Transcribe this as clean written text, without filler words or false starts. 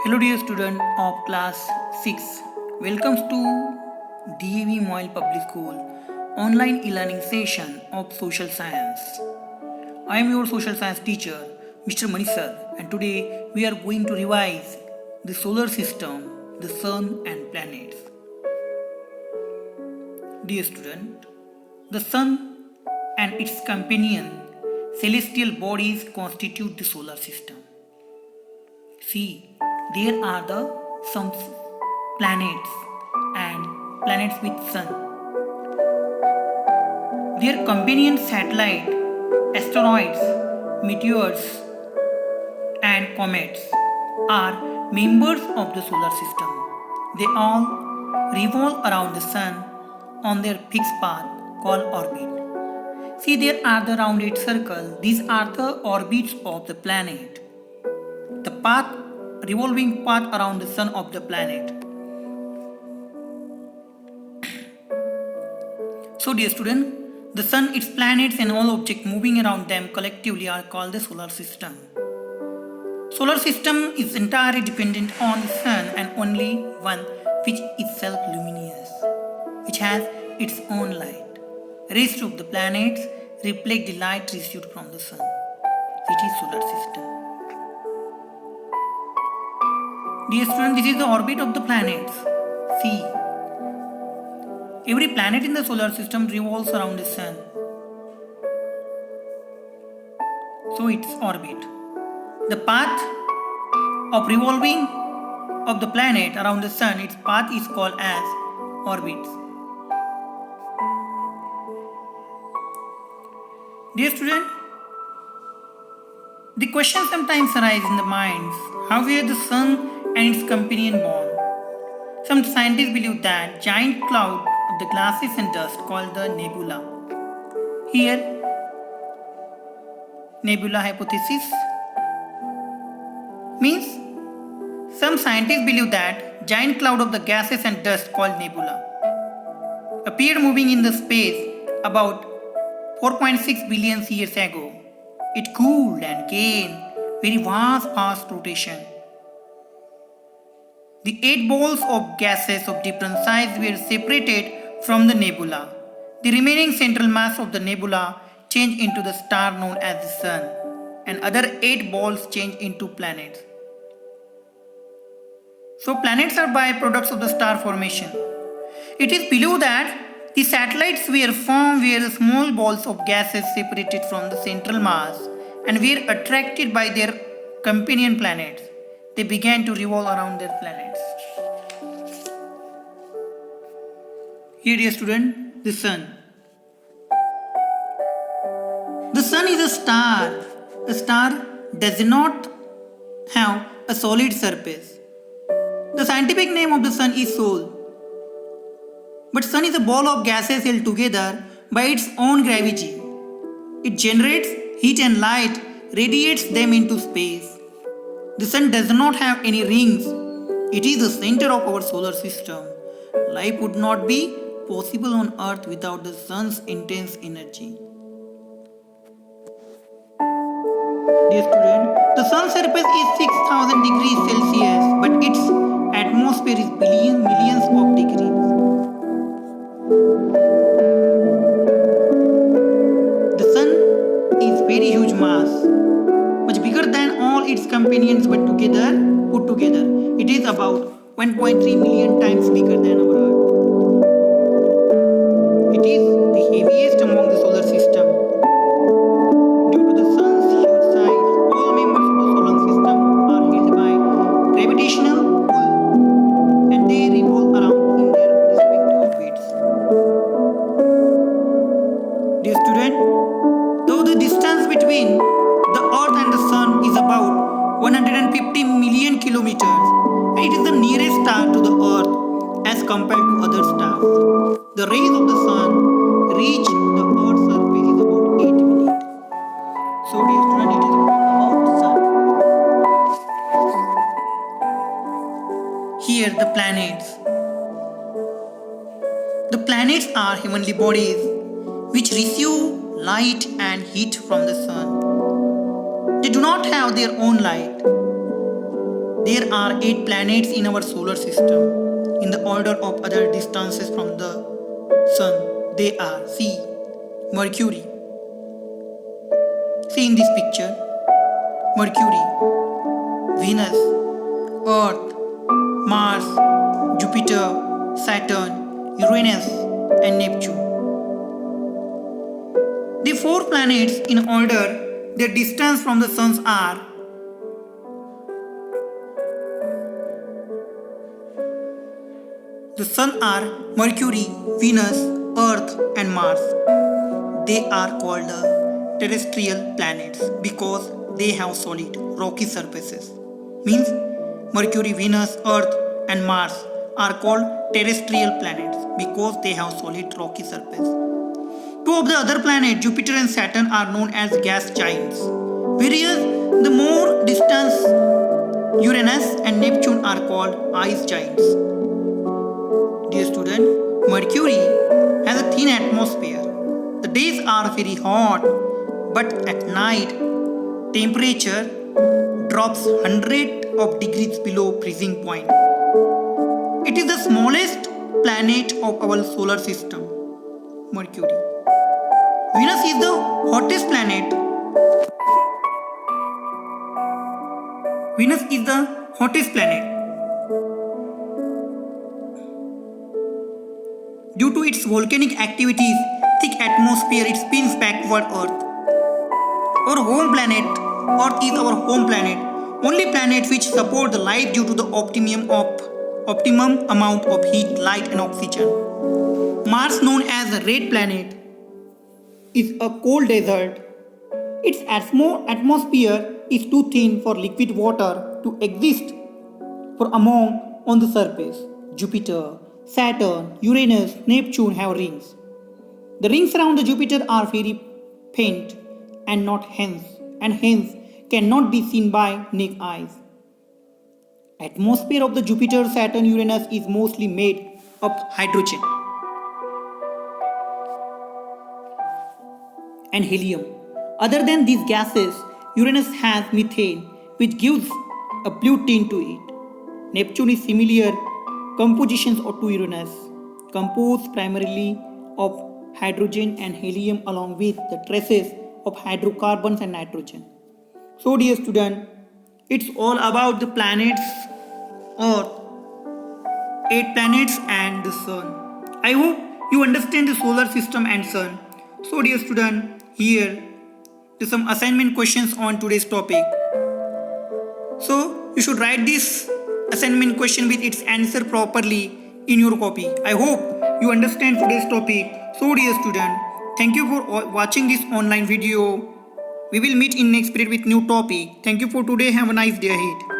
Hello dear student of class 6. Welcome to DAV Moyle Public School online e-learning session of social science. I am your social science teacher Mr. Manisar, and today we are going to revise the solar system, the sun and planets. Dear student, the sun and its companion celestial bodies constitute the solar system. See, there are some planets and planets with sun. Their companion satellite, asteroids, meteors, and comets are members of the solar system. They all revolve around the sun on their fixed path called orbit. See, there are the rounded circle. These are the orbits of the planet. The revolving path around the sun of the planet. So dear student, the sun, its planets and all objects moving around them collectively are called the solar system. Solar system is entirely dependent on the sun and only one which is self-luminous, which has its own light. Rest of the planets reflect the light received from the sun, which is solar system. Dear student, this is the orbit of the planets. See, every planet in the solar system revolves around the sun. So its orbit. The path of revolving of the planet around the sun, its path is called as orbits. Dear student, the question sometimes arises in the minds, how were the sun and its companion born? Some scientists believe that giant cloud of the gases and dust called the nebula. Here, nebula hypothesis means some scientists believe that giant cloud of the gases and dust called nebula appeared moving in the space about 4.6 billion years ago. It cooled and gained very vast rotation. The 8 balls of gases of different size were separated from the nebula. The remaining central mass of the nebula changed into the star known as the sun, and other 8 balls changed into planets. So planets are byproducts of the star formation. It is believed that the satellites were formed where the small balls of gases separated from the central mass and were attracted by their companion planets. They began to revolve around their planets. Here, dear student, the sun. The sun is a star. A star does not have a solid surface. The scientific name of the sun is Sol. But sun is a ball of gases held together by its own gravity. It generates heat and light, radiates them into space. The sun does not have any rings. It is the center of our solar system. Life would not be possible on Earth without the sun's intense energy. Dear student, the sun's surface is 6000 degrees Celsius, but its atmosphere is millions of degrees. The sun is very huge mass, much bigger than all its companions put together. It is about 1.3 million times bigger than our Earth. It is the heaviest among the solar system. Due to the sun's huge size, all members of the solar system are held by gravitational pull and they revolve around in their respective orbits. Dear student, though the distance between the Earth and the Sun is about 150 million kilometers, and it is the nearest star to the Earth as compared to other stars. The rays of the Sun reach the Earth's surface in about 8 minutes. So, dear student, it is about the Sun. Here, the planets. The planets are heavenly bodies which receive light and heat from the sun. They do not have their own light. There are 8 planets in our solar system in the order of other distances from the Sun. They are see Mercury. See in this picture Mercury, Venus, Earth, Mars, Jupiter, Saturn, Uranus, and Neptune. The 4 planets in order their distance from the Sun are the Sun are Mercury, Venus, Earth, and Mars. They are called the terrestrial planets because they have solid rocky surfaces. Means Mercury, Venus, Earth, and Mars are called terrestrial planets because they have solid rocky surface. 2 of the other planets, Jupiter and Saturn, are known as gas giants. Whereas the more distant Uranus and Neptune are called ice giants. Dear student, Mercury has a thin atmosphere. The days are very hot, but at night temperature drops hundreds of degrees below freezing point. It is the smallest planet of our solar system, Mercury. Venus is the hottest planet. Venus is the hottest planet. Due to its volcanic activities, thick atmosphere, it spins backward Earth. Our home planet, Earth is our home planet, only planet which support the life due to the optimum amount of heat, light and oxygen. Mars, known as the red planet, is a cold desert. Its atmosphere is too thin for liquid water to exist on the surface. Jupiter, Saturn, Uranus, Neptune have rings. The rings around the Jupiter are very faint and hence cannot be seen by naked eyes. Atmosphere of the Jupiter, Saturn, Uranus is mostly made of hydrogen and helium. Other than these gases, Uranus has methane, which gives a blue tint to it. Neptune is similar compositions to Uranus, composed primarily of hydrogen and helium along with the traces of hydrocarbons and nitrogen. So dear student, it's all about the planets Earth, 8 planets and the Sun. I hope you understand the solar system and Sun. So dear student, here are some assignment questions on today's topic. So you should write this assignment question with its answer properly in your copy. I hope you understand today's topic. So dear student, thank you for watching this online video. We will meet in next period with new topic. Thank you for today. Have a nice day ahead.